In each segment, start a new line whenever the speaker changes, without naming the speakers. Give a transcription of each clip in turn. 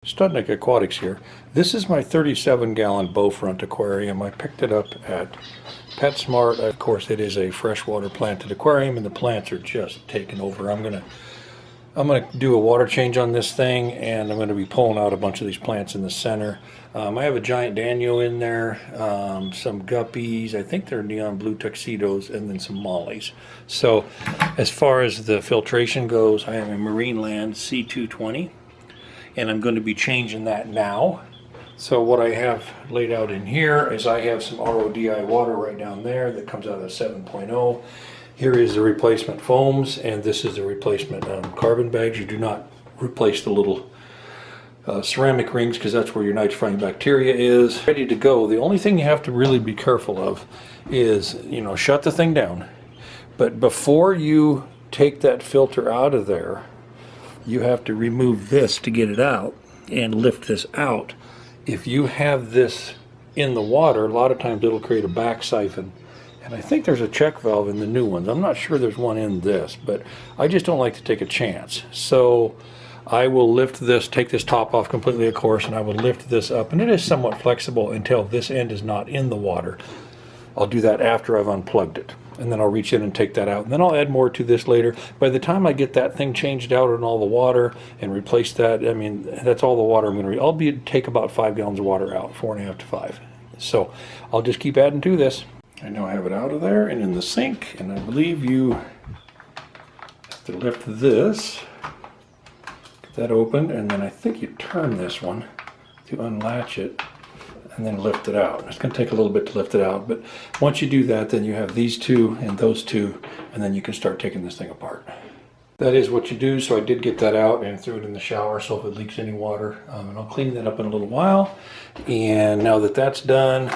Studnik Aquatics here. This is my 37-gallon Bowfront aquarium. I picked it up at PetSmart. Of course, it is a freshwater planted aquarium, and the plants are just taking over. I'm gonna do a water change on this thing, and I'm gonna be pulling out a bunch of these plants in the center. I have a giant Daniel in there, some guppies. I think they're neon blue tuxedos, and then some mollies. So, as far as the filtration goes, I have a Marineland C220. And I'm going to be changing that now. So what I have laid out in here is I have some RODI water right down there that comes out of 7.0. Here is the replacement foams, and this is the replacement carbon bags. You do not replace the little ceramic rings because that's where your nitrifying bacteria is. Ready to go. The only thing you have to really be careful of is, shut the thing down. But before you take that filter out of there, you have to remove this to get it out and lift this out. If you have this in the water, a lot of times it'll create a back siphon. And I think there's a check valve in the new ones. I'm not sure there's one in this, but I just don't like to take a chance. So I will lift this, take this top off completely, of course, and I will lift this up. And it is somewhat flexible until this end is not in the water. I'll do that after I've unplugged it. And then I'll reach in and take that out. And then I'll add more to this later. By the time I get that thing changed out on all the water and replace that, I mean, that's all the water I'm going to take about 5 gallons of water out, 4.5 to 5. So I'll just keep adding to this. I now have it out of there and in the sink. And I believe you have to lift this, get that open, and then I think you turn this one to unlatch it, and then lift it out. It's going to take a little bit to lift it out, but once you do that, then you have these two and those two, and then you can start taking this thing apart. That is what you do. So I did get that out and threw it in the shower, so if it leaks any water, and I'll clean that up in a little while. And now that that's done,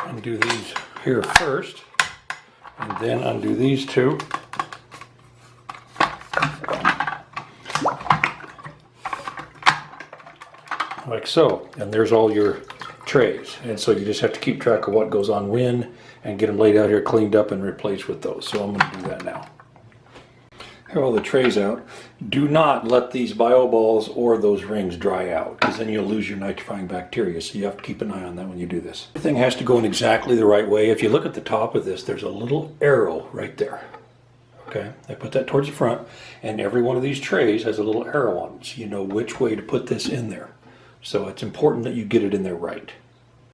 undo these here first, and then undo these two. Like so, and there's all your trays, and so you just have to keep track of what goes on when and get them laid out here, cleaned up and replaced with those. So I'm going to do that now. Here are all the trays out. Do not let these bio balls or those rings dry out, because then you'll lose your nitrifying bacteria, so you have to keep an eye on that when you do this. Everything has to go in exactly the right way. If you look at the top of this, there's a little arrow right there. Okay, I put that towards the front, and every one of these trays has a little arrow on it, so you know which way to put this in there. So it's important that you get it in there right.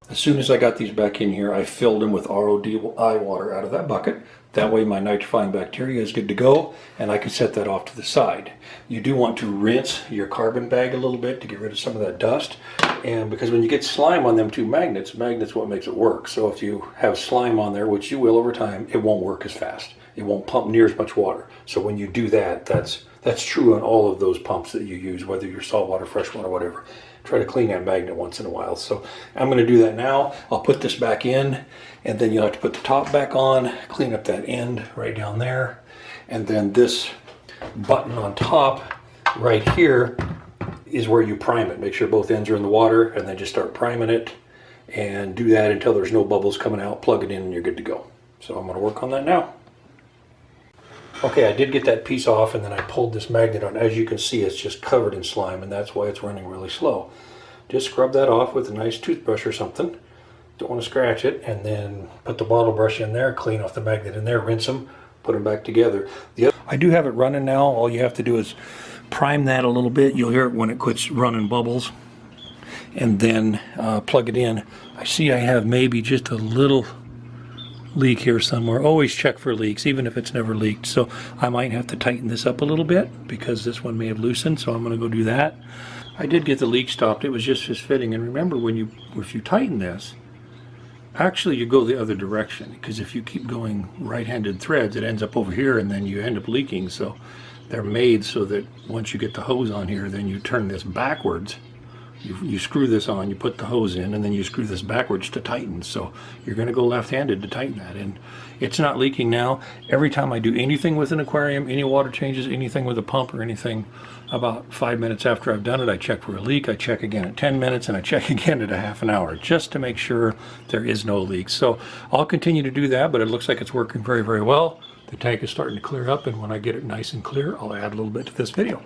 As soon as I got these back in here, I filled them with RODI water out of that bucket. That way my nitrifying bacteria is good to go, and I can set that off to the side. You do want to rinse your carbon bag a little bit to get rid of some of that dust. And because when you get slime on them two magnets what makes it work. So if you have slime on there, which you will over time, it won't work as fast. It won't pump near as much water. So when you do that, that's true on all of those pumps that you use, whether you're saltwater, freshwater, whatever. Try to clean that magnet once in a while. So I'm going to do that now. I'll put this back in, and then you'll have to put the top back on, clean up that end right down there, and then this button on top right here is where you prime it. Make sure both ends are in the water, and then just start priming it, and do that until there's no bubbles coming out. Plug it in and you're good to go. So I'm going to work on that now. Okay, I did get that piece off, and then I pulled this magnet on. As you can see, it's just covered in slime, and that's why it's running really slow. Just scrub that off with a nice toothbrush or something. Don't want to scratch it, and then put the bottle brush in there, clean off the magnet in there, rinse them, put them back together. I do have it running now. All you have to do is prime that a little bit. You'll hear it when it quits running bubbles, and then plug it in. I see I have maybe just a little leak here somewhere. Always check for leaks, even if it's never leaked. So I might have to tighten this up a little bit because this one may have loosened, so I'm going to go do that. I did get the leak stopped. It was just fitting. And remember, if you tighten this, actually you go the other direction, because if you keep going right-handed threads, it ends up over here and then you end up leaking. So they're made so that once you get the hose on here, then you turn this backwards. You screw this on, you put the hose in, and then you screw this backwards to tighten. So you're going to go left-handed to tighten that. And it's not leaking now. Every time I do anything with an aquarium, any water changes, anything with a pump or anything, about 5 minutes after I've done it, I check for a leak. I check again at 10 minutes, and I check again at a half an hour, just to make sure there is no leak. So I'll continue to do that, but it looks like it's working very, very well. The tank is starting to clear up, and when I get it nice and clear, I'll add a little bit to this video.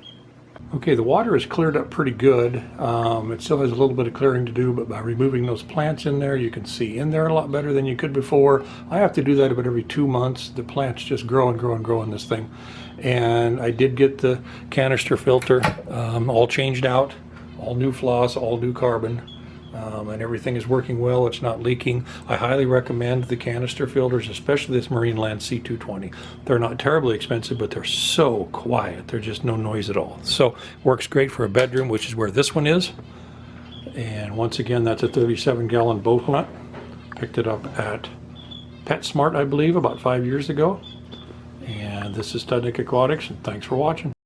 Okay, the water is cleared up pretty good. It still has a little bit of clearing to do, but by removing those plants in there, you can see in there a lot better than you could before. I have to do that about every 2 months. The plants just grow and grow and grow in this thing. And I did get the canister filter all changed out, all new floss, all new carbon. And everything is working well. It's not leaking. I highly recommend the canister filters, especially this Marineland C220. They're not terribly expensive, but they're so quiet. There's just no noise at all. So works great for a bedroom, which is where this one is. And once again, that's a 37-gallon boat nut. Picked it up at PetSmart, I believe, about 5 years ago. And this is Studnick Aquatics, and thanks for watching.